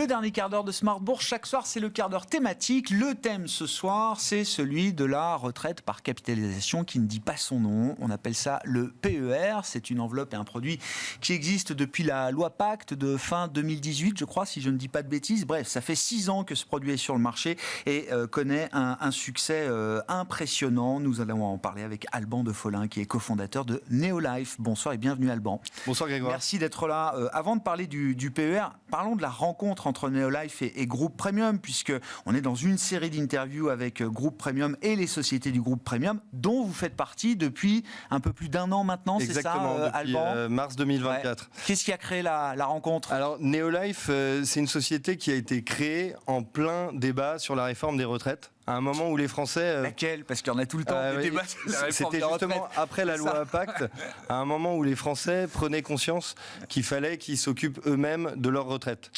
Le dernier quart d'heure de Smart Bourse, chaque soir, c'est le quart d'heure thématique. Le thème ce soir, c'est celui de la retraite par capitalisation qui ne dit pas son nom. On appelle ça le PER. C'est une enveloppe et un produit qui existe depuis la loi Pacte de fin 2018, je crois, si je ne dis pas de bêtises. Bref, ça fait 6 ans que ce produit est sur le marché et connaît un succès impressionnant. Nous allons en parler avec Alban de Follin, qui est cofondateur de Neolife. Bonsoir et bienvenue, Alban. Bonsoir, Grégoire. Merci d'être là. Avant de parler du PER, parlons de la rencontre entre Neolife et Groupe Premium, puisqu'on est dans une série d'interviews avec Groupe Premium et les sociétés du Groupe Premium, dont vous faites partie depuis un peu plus d'un an maintenant, c'est ça, depuis Alban mars 2024. Ouais. Qu'est-ce qui a créé la rencontre ? Alors, Neolife, c'est une société qui a été créée en plein débat sur la réforme des retraites. À un moment où les Français... Laquelle ? Parce qu'il y en a tout le temps des débats sur la réforme C'était des retraites. justement après la loi Pacte, à un moment où les Français prenaient conscience qu'il fallait qu'ils s'occupent eux-mêmes de leur retraite.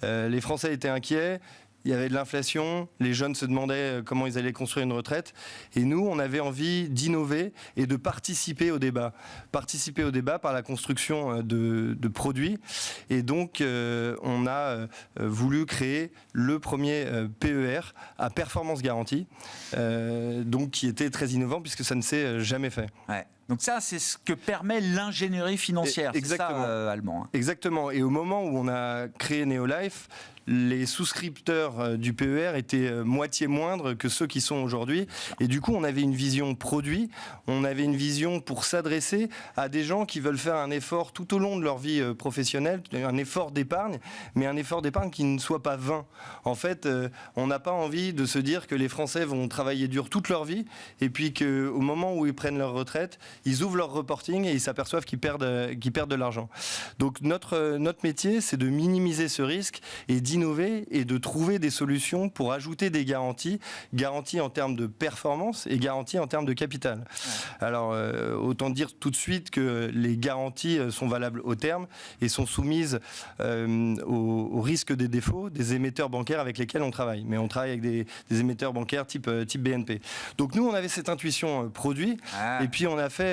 Les Français étaient inquiets. Il y avait de l'inflation, les jeunes se demandaient comment ils allaient construire une retraite. Et nous, on avait envie d'innover et de participer au débat. Participer au débat par la construction de produits. Et donc, on a voulu créer le premier PER à performance garantie, donc qui était très innovant puisque ça ne s'est jamais fait. Ouais. Donc ça, c'est ce que permet l'ingénierie financière. Exactement. C'est ça, Alban. Exactement. Et au moment où on a créé Neolife, les souscripteurs du PER étaient moitié moindres que ceux qui sont aujourd'hui. Et du coup, on avait une vision produit, on avait une vision pour s'adresser à des gens qui veulent faire un effort tout au long de leur vie professionnelle, un effort d'épargne, mais un effort d'épargne qui ne soit pas vain. En fait, on n'a pas envie de se dire que les Français vont travailler dur toute leur vie et puis qu'au moment où ils prennent leur retraite, ils ouvrent leur reporting et ils s'aperçoivent qu'ils perdent de l'argent. Donc notre métier, c'est de minimiser ce risque et d'innover et de trouver des solutions pour ajouter des garanties en termes de performance et garanties en termes de capital. Ouais. Alors, autant dire tout de suite que les garanties sont valables au terme et sont soumises au risque des défauts des émetteurs bancaires avec lesquels on travaille. Mais on travaille avec des émetteurs bancaires type BNP. Donc nous, on avait cette intuition produit et puis on a fait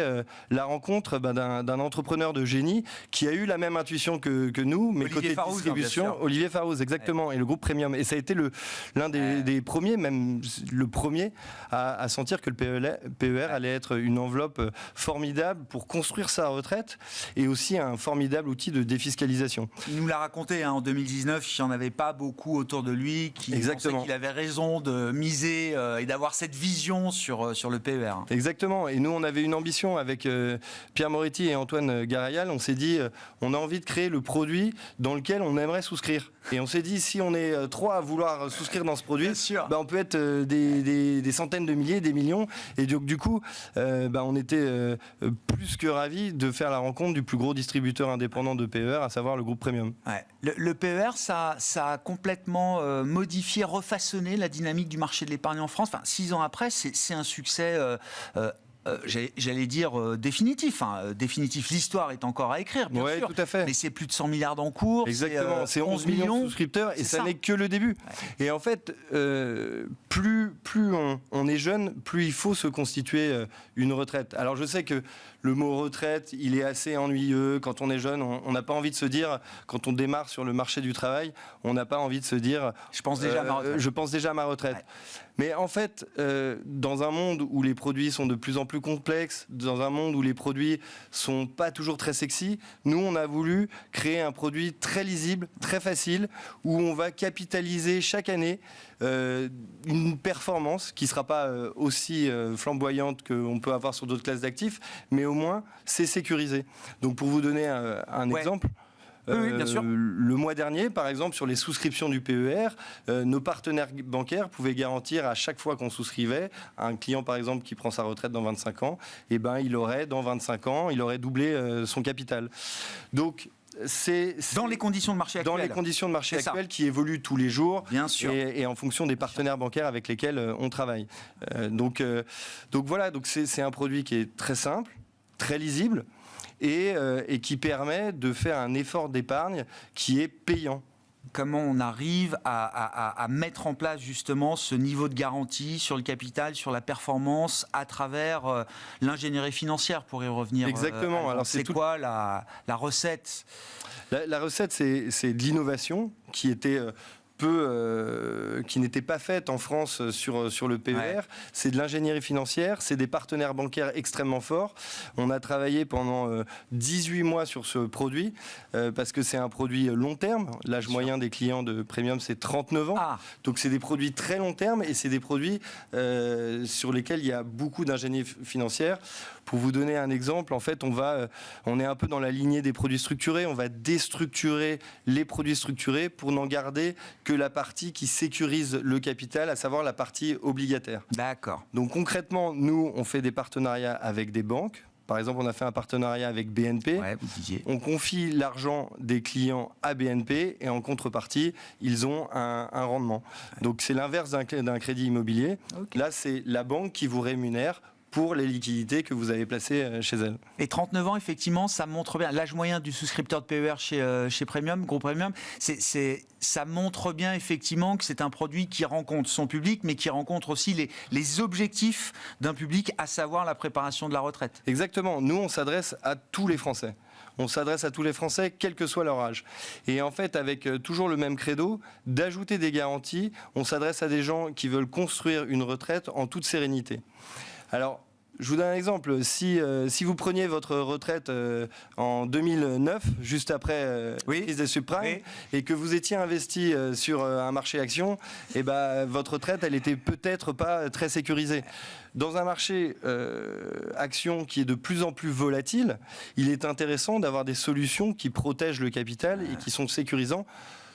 la rencontre d'un entrepreneur de génie qui a eu la même intuition que nous, mais côté distribution, Olivier Farouz, exactement, et le groupe Premium. Et ça a été l'un des premiers, même le premier, à sentir que le PER allait être une enveloppe formidable pour construire sa retraite et aussi un formidable outil de défiscalisation. Il nous l'a raconté en 2019, il n'y en avait pas beaucoup autour de lui qui pensaient qu'il avait raison de miser et d'avoir cette vision sur le PER. Exactement. Et nous, on avait une ambition avec Pierre Moretti et Antoine Garayal. On s'est dit, on a envie de créer le produit dans lequel on aimerait souscrire. Et on s'est dit, si on est 3 à vouloir souscrire dans ce produit, on peut être des centaines de milliers, des millions. Et donc, du coup, on était plus que ravis de faire la rencontre du plus gros distributeur indépendant de PER, à savoir le groupe Premium. Ouais. Le PER, ça a complètement modifié, refaçonné la dynamique du marché de l'épargne en France. Enfin, 6 ans après, c'est un succès... j'allais dire définitif. Définitif, l'histoire est encore à écrire, bien sûr. Oui, tout à fait. Mais c'est plus de 100 milliards d'encours. Exactement, c'est 11 millions de souscripteurs et ça n'est que le début. Ouais. Et en fait, plus on est jeune, plus il faut se constituer une retraite. Alors je sais que le mot retraite, il est assez ennuyeux. Quand on est jeune, on n'a pas envie de se dire, quand on démarre sur le marché du travail, on n'a pas envie de se dire je pense déjà à ma retraite. Je pense déjà à ma retraite. Ouais. Mais en fait, dans un monde où les produits sont de plus en plus complexes, dans un monde où les produits sont pas toujours très sexy, nous, on a voulu créer un produit très lisible, très facile, où on va capitaliser chaque année une performance qui sera pas aussi flamboyante qu'on peut avoir sur d'autres classes d'actifs, mais au moins, c'est sécurisé. Donc, pour vous donner un exemple... Oui, bien sûr. Le mois dernier, par exemple, sur les souscriptions du PER, nos partenaires bancaires pouvaient garantir à chaque fois qu'on souscrivait, un client par exemple qui prend sa retraite dans 25 ans, il aurait dans 25 ans, il aurait doublé son capital. Donc c'est dans les conditions de marché actuelles. Dans les conditions de marché actuelles qui évoluent tous les jours, bien sûr. Et en fonction des partenaires bancaires avec lesquels on travaille. Donc voilà, c'est un produit qui est très simple, très lisible. Et qui permet de faire un effort d'épargne qui est payant. comment on arrive à mettre en place justement ce niveau de garantie sur le capital, sur la performance, à travers l'ingénierie financière, pour y revenir. Exactement. Alors, c'est quoi la recette ? La recette, c'est de l'innovation qui était... qui n'était pas faite en France sur le PER. Ouais. C'est de l'ingénierie financière, c'est des partenaires bancaires extrêmement forts. On a travaillé pendant 18 mois sur ce produit parce que c'est un produit long terme. L'âge moyen des clients de Premium, c'est 39 ans. Ah. Donc c'est des produits très long terme et c'est des produits sur lesquels il y a beaucoup d'ingénierie financière. Pour vous donner un exemple, en fait, on est un peu dans la lignée des produits structurés. On va déstructurer les produits structurés pour n'en garder que la partie qui sécurise le capital, à savoir la partie obligataire. D'accord. Donc concrètement, nous, on fait des partenariats avec des banques. Par exemple, on a fait un partenariat avec BNP. Ouais, vous disiez. On confie l'argent des clients à BNP et en contrepartie, ils ont un rendement. Ouais. Donc c'est l'inverse d'un crédit immobilier. Okay. Là, c'est la banque qui vous rémunère pour les liquidités que vous avez placées chez elle. Et 39 ans, effectivement, ça montre bien. L'âge moyen du souscripteur de PER chez Premium, Groupe Premium, ça montre bien effectivement que c'est un produit qui rencontre son public, mais qui rencontre aussi les objectifs d'un public, à savoir la préparation de la retraite. Exactement. Nous, on s'adresse à tous les Français. On s'adresse à tous les Français, quel que soit leur âge. Et en fait, avec toujours le même credo, d'ajouter des garanties, on s'adresse à des gens qui veulent construire une retraite en toute sérénité. Alors, je vous donne un exemple. Si vous preniez votre retraite en 2009, juste après la crise des subprimes, et que vous étiez investi sur un marché action, et votre retraite, elle était peut-être pas très sécurisée. Dans un marché action qui est de plus en plus volatile, il est intéressant d'avoir des solutions qui protègent le capital et qui sont sécurisants,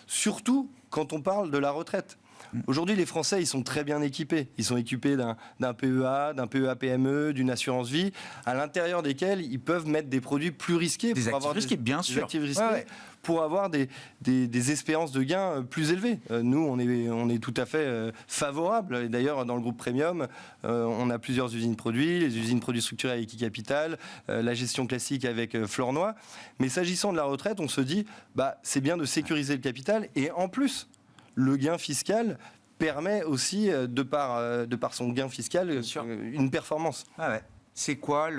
surtout quand on parle de la retraite. Aujourd'hui, les Français, ils sont très bien équipés. Ils sont équipés d'un PEA, d'un PEA-PME, d'une assurance vie, à l'intérieur desquels ils peuvent mettre des produits plus risqués. Des actifs risqués, bien sûr. Des actifs risqués, pour avoir des espérances de gains plus élevées. Nous, on est tout à fait favorables. Et d'ailleurs, dans le groupe Premium, on a plusieurs usines produits, les usines produits structurés avec Equicapital, la gestion classique avec Flornoy. Mais s'agissant de la retraite, on se dit, c'est bien de sécuriser le capital. Et en plus, le gain fiscal permet aussi, de par son gain fiscal, une performance. Ah ouais. C'est quoi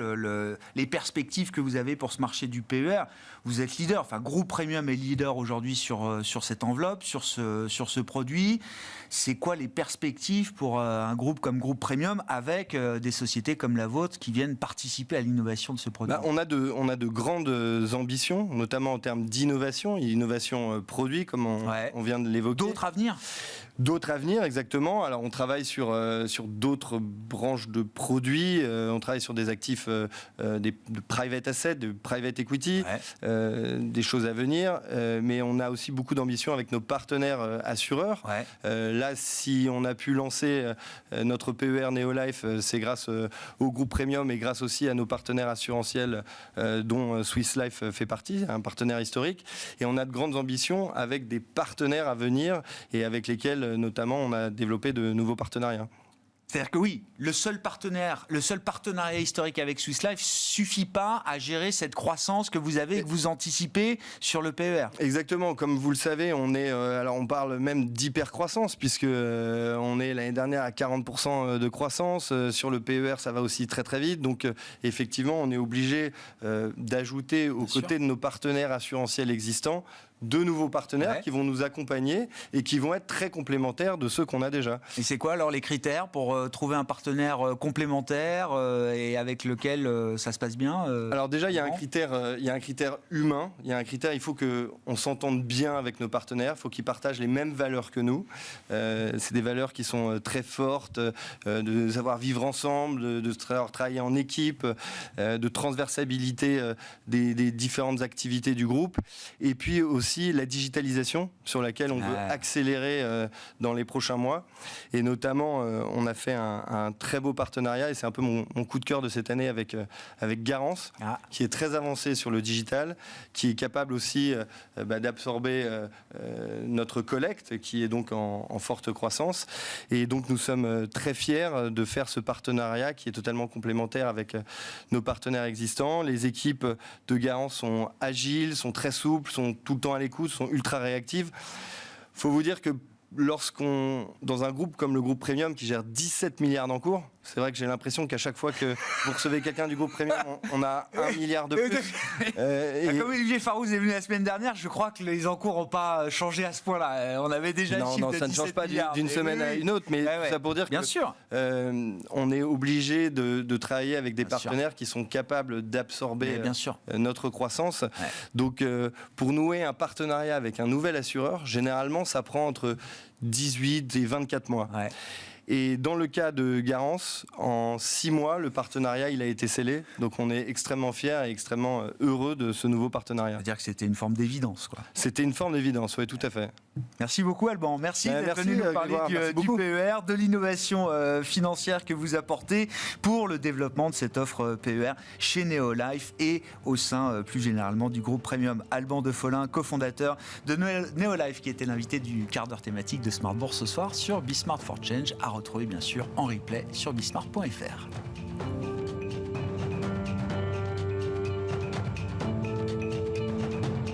les perspectives que vous avez pour ce marché du PER ? Vous êtes leader, enfin Groupe Premium est leader aujourd'hui sur cette enveloppe, sur ce produit. C'est quoi les perspectives pour un groupe comme Groupe Premium avec des sociétés comme la vôtre qui viennent participer à l'innovation de ce produit ? On a de grandes ambitions, notamment en termes d'innovation, innovation produit, comme on vient de l'évoquer. D'autres à venir ? D'autres à venir, exactement. Alors, on travaille sur d'autres branches de produits. On travaille sur des actifs, de private assets, de private equity, des choses à venir. Mais on a aussi beaucoup d'ambition avec nos partenaires assureurs. Là, si on a pu lancer notre PER Neolife, c'est grâce au groupe Premium et grâce aussi à nos partenaires assurantiels, dont Swiss Life fait partie, un partenaire historique. Et on a de grandes ambitions avec des partenaires à venir et avec lesquels notamment on a développé de nouveaux partenariats. C'est-à-dire que oui, le seul partenariat historique avec Swiss Life suffit pas à gérer cette croissance que vous avez et que vous anticipez sur le PER. Exactement, comme vous le savez, on parle même d'hypercroissance puisque on est l'année dernière à 40% de croissance. Sur le PER, ça va aussi très très vite. Donc effectivement, on est obligé d'ajouter aux côtés de nos partenaires assurantiels existants de nouveaux partenaires qui vont nous accompagner et qui vont être très complémentaires de ceux qu'on a déjà. Et c'est quoi alors les critères pour trouver un partenaire complémentaire et avec lequel ça se passe bien Alors déjà, il y a un critère humain. Il faut qu'on s'entende bien avec nos partenaires. Il faut qu'ils partagent les mêmes valeurs que nous. C'est des valeurs qui sont très fortes, de savoir vivre ensemble, de travailler en équipe, de transversabilité des différentes activités du groupe. Et puis aussi la digitalisation sur laquelle on veut accélérer dans les prochains mois. Et notamment, on a fait un très beau partenariat, et c'est un peu mon coup de cœur de cette année avec Garance, qui est très avancé sur le digital, qui est capable aussi d'absorber notre collecte, qui est donc en forte croissance. Et donc, nous sommes très fiers de faire ce partenariat qui est totalement complémentaire avec nos partenaires existants. Les équipes de Garance sont agiles, sont très souples, sont tout le temps à l'écoute, sont ultra réactives. Faut vous dire que dans un groupe comme le groupe Premium qui gère 17 milliards d'encours, c'est vrai que j'ai l'impression qu'à chaque fois que vous recevez quelqu'un du groupe Premium, on a 1 milliard de plus. Comme Olivier Farouz est venu la semaine dernière, je crois que les encours n'ont pas changé à ce point-là. On avait déjà le chiffre de ça ne change pas milliards. d'une semaine à une autre, mais ça pour dire bien sûr. On est obligé de travailler avec des partenaires qui sont capables d'absorber notre croissance. Ouais. Donc, pour nouer un partenariat avec un nouvel assureur, généralement, ça prend entre 18 et 24 mois. Ouais. Et dans le cas de Garance, en 6 mois, le partenariat il a été scellé. Donc on est extrêmement fiers et extrêmement heureux de ce nouveau partenariat. C'est-à-dire que c'était une forme d'évidence, quoi. C'était une forme d'évidence, oui, tout à fait. Merci beaucoup, Alban. Merci d'être venu nous parler du PER, de l'innovation financière que vous apportez pour le développement de cette offre PER chez Neolife et au sein plus généralement du groupe Premium. Alban de Follin, cofondateur de Neolife, qui était l'invité du quart d'heure thématique de Smart Bourse ce soir sur Be Smart for Change, à retrouver bien sûr en replay sur besmart.fr.